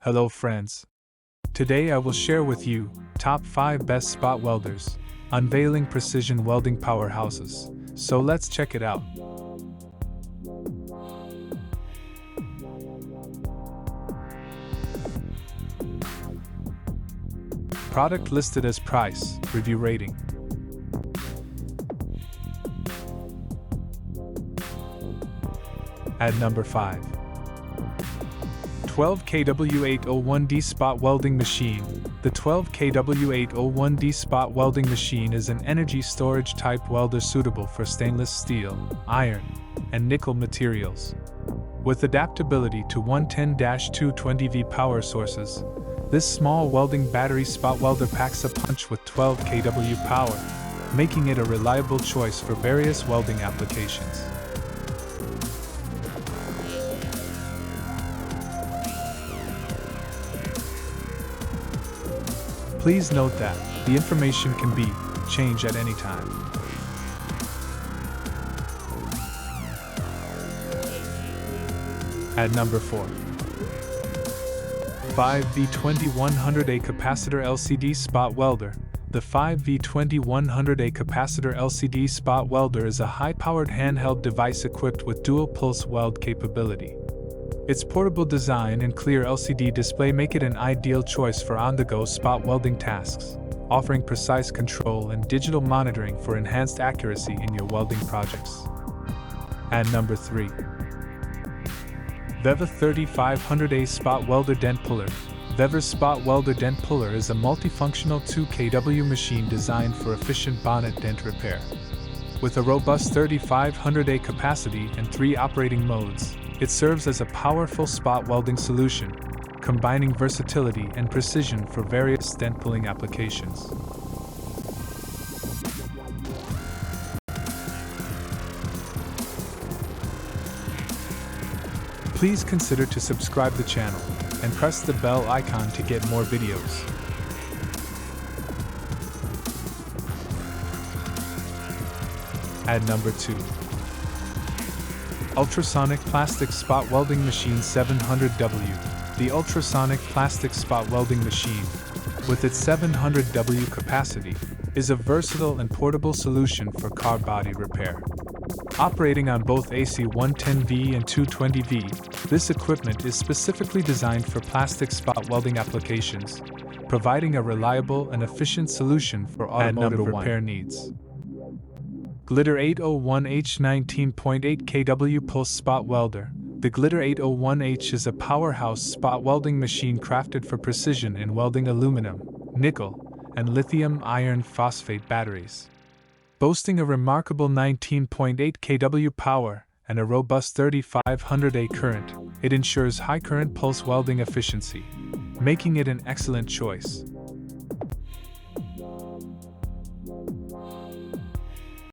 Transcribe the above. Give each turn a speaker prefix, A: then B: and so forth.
A: Hello friends. Today I will share with you top 5 best spot welders, unveiling precision welding powerhouses. So let's check it out. Product listed as price, review rating. At number 5. 12kW801D Spot Welding Machine. The 12kW801D Spot Welding Machine is an energy storage type welder suitable for stainless steel, iron, and nickel materials. With adaptability to 110-220V power sources, this small welding battery spot welder packs a punch with 12 kW power, making it a reliable choice for various welding applications. Please note that the information can be changed at any time. At number 4. 5V2100A Capacitor LCD Spot Welder. The 5V2100A Capacitor LCD Spot Welder is a high-powered handheld device equipped with dual-pulse weld capability. Its portable design and clear LCD display make it an ideal choice for on-the-go spot welding tasks, offering precise control and digital monitoring for enhanced accuracy in your welding projects. At number 3. VEVA 3500A Spot Welder Dent Puller. VEVOR's Spot Welder Dent Puller is a multifunctional 2 kW machine designed for efficient bonnet dent repair. With a robust 3500A capacity and 3 operating modes, it serves as a powerful spot welding solution, combining versatility and precision for various dent pulling applications. Please consider to subscribe the channel and press the bell icon to get more videos. At number 2. Ultrasonic Plastic Spot Welding Machine 700W. The Ultrasonic Plastic Spot Welding Machine, with its 700W capacity, is a versatile and portable solution for car body repair. Operating on both AC 110V and 220V, this equipment is specifically designed for plastic spot welding applications, providing a reliable and efficient solution for automotive repair needs. Glitter 801H 19.8 kW Pulse Spot Welder. The Glitter 801H is a powerhouse spot welding machine crafted for precision in welding aluminum, nickel, and lithium iron phosphate batteries. Boasting a remarkable 19.8 kW power and a robust 3500A current, it ensures high current pulse welding efficiency, making it an excellent choice